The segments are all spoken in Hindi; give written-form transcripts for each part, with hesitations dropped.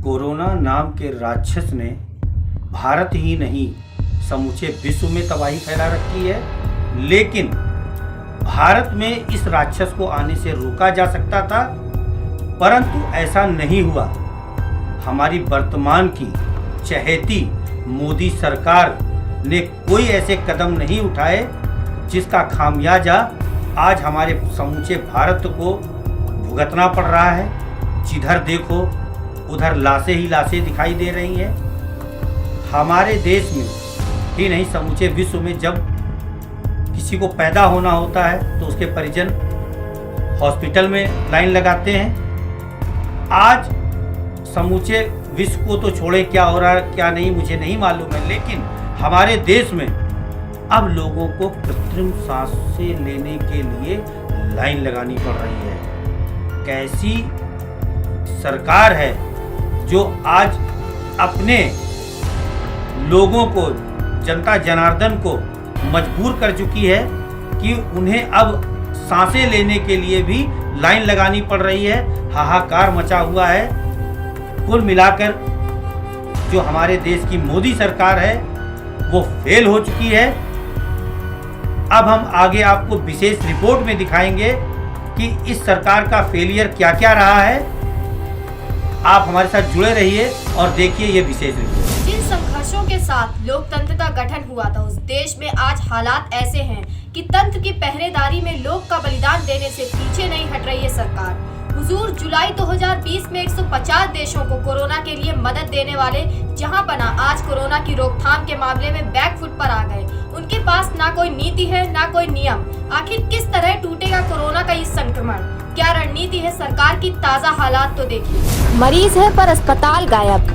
कोरोना नाम के राक्षस ने भारत ही नहीं समूचे विश्व में तबाही फैला रखी है, लेकिन भारत में इस राक्षस को आने से रोका जा सकता था, परंतु ऐसा नहीं हुआ। हमारी वर्तमान की चहेती मोदी सरकार ने कोई ऐसे कदम नहीं उठाए जिसका खामियाजा आज हमारे समूचे भारत को भुगतना पड़ रहा है। जिधर देखो उधर लाशें ही लाशें दिखाई दे रही हैं। हमारे देश में ही नहीं समूचे विश्व में जब किसी को पैदा होना होता है तो उसके परिजन हॉस्पिटल में लाइन लगाते हैं। आज समूचे विश्व को तो छोड़े, क्या हो रहा है क्या नहीं मुझे नहीं मालूम है, लेकिन हमारे देश में अब लोगों को कृत्रिम सांसें लेने के लिए लाइन लगानी पड़ रही है। कैसी सरकार है जो आज अपने लोगों को, जनता जनार्दन को मजबूर कर चुकी है कि उन्हें अब सांसें लेने के लिए भी लाइन लगानी पड़ रही है। हाहाकार मचा हुआ है। कुल मिलाकर जो हमारे देश की मोदी सरकार है वो फेल हो चुकी है। अब हम आगे आपको विशेष रिपोर्ट में दिखाएंगे कि इस सरकार का फेलियर क्या क्या रहा है। आप हमारे साथ जुड़े रहिए और देखिए ये विशेष रिपोर्ट। जिन संघर्षों के साथ लोकतंत्र का गठन हुआ था, उस देश में आज हालात ऐसे हैं कि तंत्र की पहरेदारी में लोग का बलिदान देने से पीछे नहीं हट रही है सरकार। हुजूर जुलाई 2020 में 150 देशों को कोरोना के लिए मदद देने वाले जहां बना आज कोरोना की रोकथाम के मामले में बैकफुट पर आ गए। उनके पास ना कोई नीति है ना कोई नियम। आखिर किस तरह टूटेगा कोरोना का ये संक्रमण? क्या रणनीति है सरकार की? ताज़ा हालात तो देखिए। मरीज है पर अस्पताल गायब,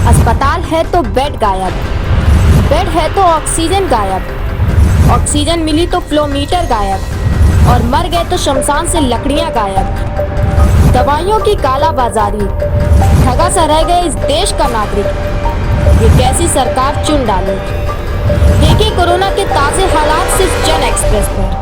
अस्पताल है तो बेड गायब, बेड है तो ऑक्सीजन गायब, ऑक्सीजन मिली तो फ्लोमीटर गायब, और मर गए तो शमशान से लकड़ियां गायब। दवाइयों की कालाबाजारी, ठगा सा रह गए इस देश का नागरिक। ये कैसी सरकार चुन डाले? देखिए कोरोना के ताज़े हालात सिर्फ जन एक्सप्रेस पर।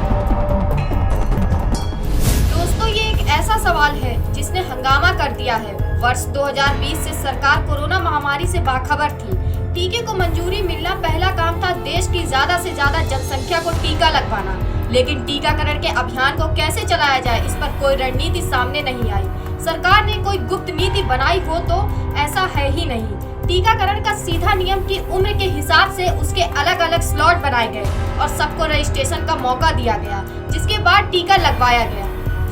दोस्तों, ये एक ऐसा सवाल है जिसने हंगामा कर दिया है। वर्ष 2020 से सरकार कोरोना महामारी से बाखबर थी। टीके को मंजूरी मिलना पहला काम था देश की ज्यादा से ज्यादा जनसंख्या को टीका लगवाना, लेकिन टीकाकरण के अभियान को कैसे चलाया जाए इस पर कोई रणनीति सामने नहीं आई। सरकार ने कोई गुप्त नीति बनाई हो तो ऐसा है ही नहीं। टीकाकरण का सीधा नियम की उम्र के हिसाब से उसके अलग अलग स्लॉट बनाए गए और सबको रजिस्ट्रेशन का मौका दिया गया, जिसके बाद टीका लगवाया गया।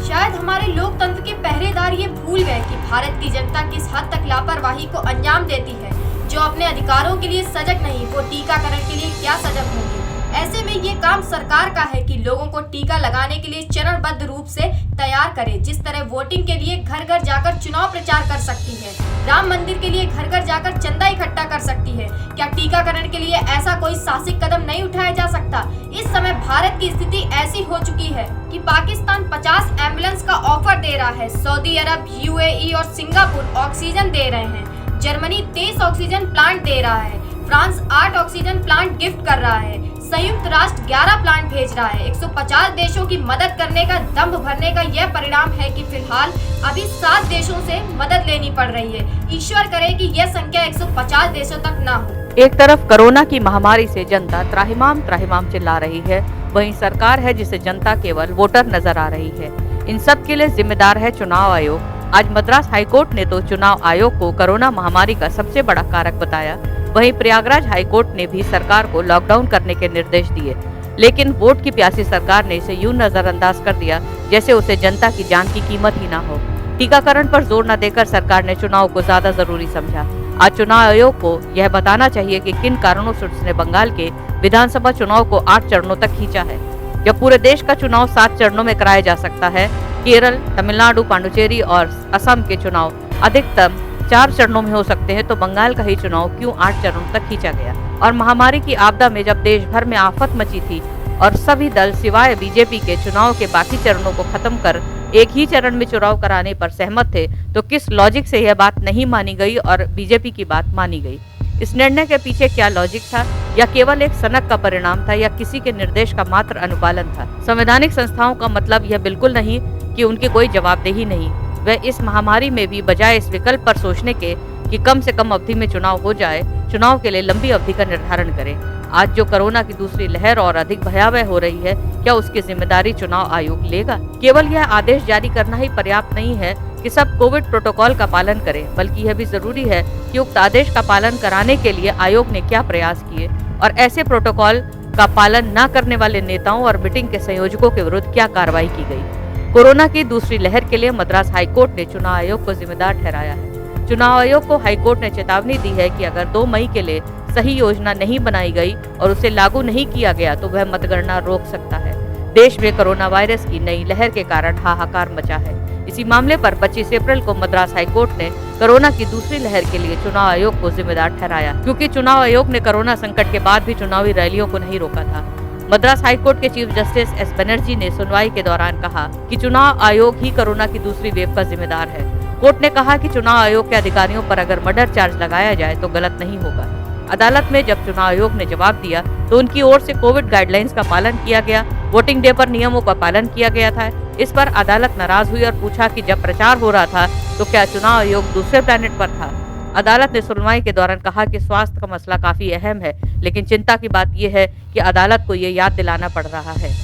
शायद हमारे लोकतंत्र के पहरेदार ये भूल गए कि भारत की जनता किस हद तक लापरवाही को अंजाम देती है। जो अपने अधिकारों के लिए सजग नहीं, वो टीकाकरण के लिए क्या सजग होंगे। ऐसे में ये काम सरकार का है कि लोगों को टीका लगाने के लिए चरणबद्ध रूप से तैयार करे। जिस तरह वोटिंग के लिए घर घर जाकर चुनाव प्रचार कर सकती है, राम मंदिर के लिए घर घर जाकर चंदा इकट्ठा कर सकती है, क्या टीकाकरण के लिए ऐसा कोई साहसिक कदम नहीं उठाया जा सकता? इस समय भारत की स्थिति ऐसी हो चुकी है कि पाकिस्तान 50 एम्बुलेंस का ऑफर दे रहा है, सऊदी अरब, यूएई और सिंगापुर ऑक्सीजन दे रहे हैं, जर्मनी 23 ऑक्सीजन प्लांट दे रहा है, फ्रांस 8 ऑक्सीजन प्लांट गिफ्ट कर रहा है, संयुक्त राष्ट्र 11 प्लांट भेज रहा है। 150 देशों की मदद करने का, दम्भ भरने का यह परिणाम है कि फिलहाल अभी 7 देशों से मदद लेनी पड़ रही है। ईश्वर करे कि यह संख्या 150 देशों तक न हो। एक तरफ कोरोना की महामारी से जनता त्राहिमाम त्राहिमाम चिल्ला रही है, वहीं सरकार है जिसे जनता केवल वोटर नजर आ रही है। इन सब के लिए जिम्मेदार है चुनाव आयोग। आज मद्रास हाईकोर्ट ने तो चुनाव आयोग को कोरोना महामारी का सबसे बड़ा कारक बताया। वहीं प्रयागराज हाईकोर्ट ने भी सरकार को लॉकडाउन करने के निर्देश दिए, लेकिन वोट की प्यासी सरकार ने इसे यूं नजरअंदाज कर दिया जैसे उसे जनता की जान की कीमत ही ना हो। टीकाकरण पर जोर न देकर सरकार ने चुनाव को ज्यादा जरूरी समझा। आज चुनाव आयोग को यह बताना चाहिए कि किन कारणों से उसने बंगाल के विधानसभा चुनाव को 8 चरणों तक खींचा है। जब पूरे देश का चुनाव 7 चरणों में कराया जा सकता है, केरल, तमिलनाडु, पांडुचेरी और असम के चुनाव अधिकतम 4 चरणों में हो सकते हैं, तो बंगाल का ही चुनाव क्यों 8 चरणों तक खींचा गया? और महामारी की आपदा में जब देश भर में आफत मची थी और सभी दल सिवाय बीजेपी के चुनाव के बाकी चरणों को खत्म कर एक ही चरण में चुनाव कराने पर सहमत थे, तो किस लॉजिक से यह बात नहीं मानी गई और बीजेपी की बात मानी गई? इस निर्णय के पीछे क्या लॉजिक था, या केवल एक सनक का परिणाम था, या किसी के निर्देश का मात्र अनुपालन था? संवैधानिक संस्थाओं का मतलब यह बिल्कुल नहीं कि उनकी कोई जवाबदेही नहीं। वह इस महामारी में भी बजाय इस विकल्प पर सोचने के कि कम से कम अवधि में चुनाव हो जाए, चुनाव के लिए लंबी अवधि का निर्धारण करें। आज जो कोरोना की दूसरी लहर और अधिक भयावह हो रही है, क्या उसकी जिम्मेदारी चुनाव आयोग लेगा? केवल यह आदेश जारी करना ही पर्याप्त नहीं है कि सब कोविड प्रोटोकॉल का पालन करें, बल्कि यह भी जरूरी है कि उक्त आदेश का पालन कराने के लिए आयोग ने क्या प्रयास किए और ऐसे प्रोटोकॉल का पालन न करने वाले नेताओं और मीटिंग के संयोजकों के विरुद्ध क्या कार्रवाई की गई। कोरोना की दूसरी लहर के लिए मद्रास हाईकोर्ट ने चुनाव आयोग को जिम्मेदार ठहराया है। चुनाव आयोग को हाईकोर्ट ने चेतावनी दी है कि अगर 2 मई के लिए सही योजना नहीं बनाई गई और उसे लागू नहीं किया गया तो वह मतगणना रोक सकता है। देश में कोरोना वायरस की नई लहर के कारण हाहाकार मचा है। इसी मामले पर 25 अप्रैल को मद्रास हाईकोर्ट ने कोरोना की दूसरी लहर के लिए चुनाव आयोग को जिम्मेदार ठहराया, क्योंकि चुनाव आयोग ने कोरोना संकट के बाद भी चुनावी रैलियों को नहीं रोका था। मद्रास हाईकोर्ट के चीफ जस्टिस एस बनर्जी ने सुनवाई के दौरान कहा कि चुनाव आयोग ही कोरोना की दूसरी वेव का जिम्मेदार है। कोर्ट ने कहा कि चुनाव आयोग के अधिकारियों पर अगर मर्डर चार्ज लगाया जाए तो गलत नहीं होगा। अदालत में जब चुनाव आयोग ने जवाब दिया तो उनकी ओर से कोविड गाइडलाइंस का पालन किया गया, वोटिंग डे पर नियमों का पालन किया गया था। इस पर अदालत नाराज हुई और पूछा कि जब प्रचार हो रहा था तो क्या चुनाव आयोग दूसरे प्लेनेट पर था? अदालत ने सुनवाई के दौरान कहा कि स्वास्थ्य का मसला काफी अहम है, लेकिन चिंता की बात यह है कि अदालत को ये याद दिलाना पड़ रहा है।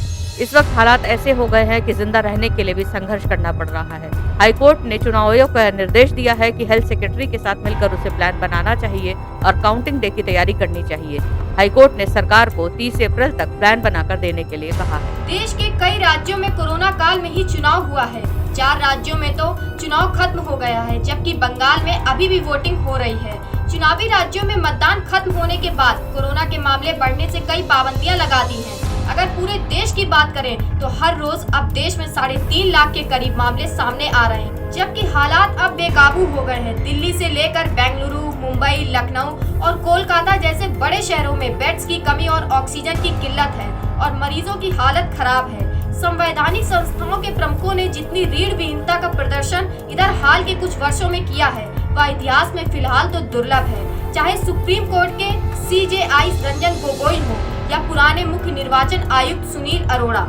इस वक्त हालात ऐसे हो गए हैं कि जिंदा रहने के लिए भी संघर्ष करना पड़ रहा है। हाईकोर्ट ने चुनाव आयोग को निर्देश दिया है कि हेल्थ सेक्रेटरी के साथ मिलकर उसे प्लान बनाना चाहिए और काउंटिंग डे की तैयारी करनी चाहिए। हाईकोर्ट ने सरकार को 30 अप्रैल तक प्लान बनाकर देने के लिए कहा है। देश के कई राज्यों में कोरोना काल में ही चुनाव हुआ है। 4 राज्यों में तो चुनाव खत्म हो गया है, जबकि बंगाल में अभी भी वोटिंग हो रही है। चुनावी राज्यों में मतदान खत्म होने के बाद कोरोना के मामले बढ़ने से कई पाबंदियां लगा दी हैं। अगर पूरे देश की बात करें तो हर रोज अब देश में 3.5 लाख के करीब मामले सामने आ रहे हैं, जबकि हालात अब बेकाबू हो गए हैं। दिल्ली से लेकर बेंगलुरु, मुंबई, लखनऊ और कोलकाता जैसे बड़े शहरों में बेड्स की कमी और ऑक्सीजन की किल्लत है और मरीजों की हालत खराब है। संवैधानिक संस्थाओं के प्रमुखों ने जितनी रीढ़ विहीनता का प्रदर्शन इधर हाल के कुछ वर्षों में किया है, वह इतिहास में फिलहाल तो दुर्लभ है। चाहे सुप्रीम कोर्ट के CJI रंजन गोगोई हो या पुराने मुख्य निर्वाचन आयुक्त सुनील अरोड़ा।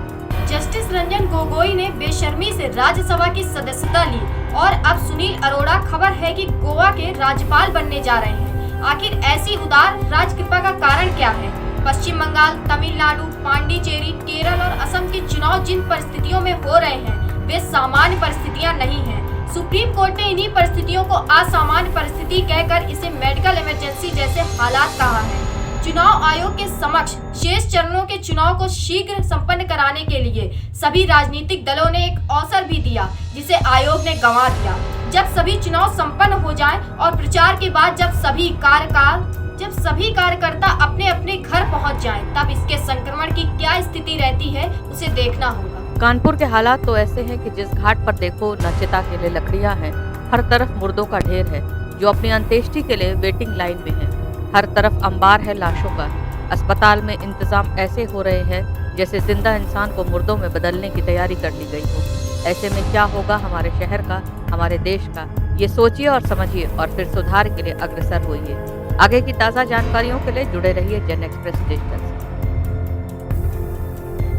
जस्टिस रंजन गोगोई ने बेशर्मी से राज्यसभा की सदस्यता ली और अब सुनील अरोड़ा खबर है कि गोवा के राज्यपाल बनने जा रहे हैं। आखिर ऐसी उदार राजकृपा का कारण क्या है? पश्चिम बंगाल, तमिलनाडु, पांडिचेरी, केरल और असम के चुनाव जिन परिस्थितियों में हो रहे हैं वे सामान्य परिस्थितियां नहीं हैं। सुप्रीम कोर्ट ने इन्हीं परिस्थितियों को असामान्य परिस्थिति कहकर इसे मेडिकल इमरजेंसी जैसे हालात कहा है। चुनाव आयोग के समक्ष शेष चरणों के चुनाव को शीघ्र संपन्न कराने के लिए सभी राजनीतिक दलों ने एक अवसर भी दिया, जिसे आयोग ने गंवा दिया। जब सभी चुनाव संपन्न हो जाएं और प्रचार के बाद जब सभी कार्यकर्ता अपने अपने घर पहुंच जाएं, तब इसके संक्रमण की क्या स्थिति रहती है उसे देखना होगा। कानपुर के हालात तो ऐसे हैं कि जिस घाट पर देखो न चिता के लिए लकड़ियां हैं, हर तरफ मुर्दों का ढेर है जो अपनी अंत्येष्टि के लिए वेटिंग लाइन में है। हर तरफ अंबार है लाशों का। अस्पताल में इंतजाम ऐसे हो रहे हैं जैसे जिंदा इंसान को मुर्दों में बदलने की तैयारी कर ली गई हो। ऐसे में क्या होगा हमारे शहर का, हमारे देश का, ये सोचिए और समझिए और फिर सुधार के लिए अग्रसर होइए। आगे की ताज़ा जानकारियों के लिए जुड़े रहिए जन एक्सप्रेस डिजिटल।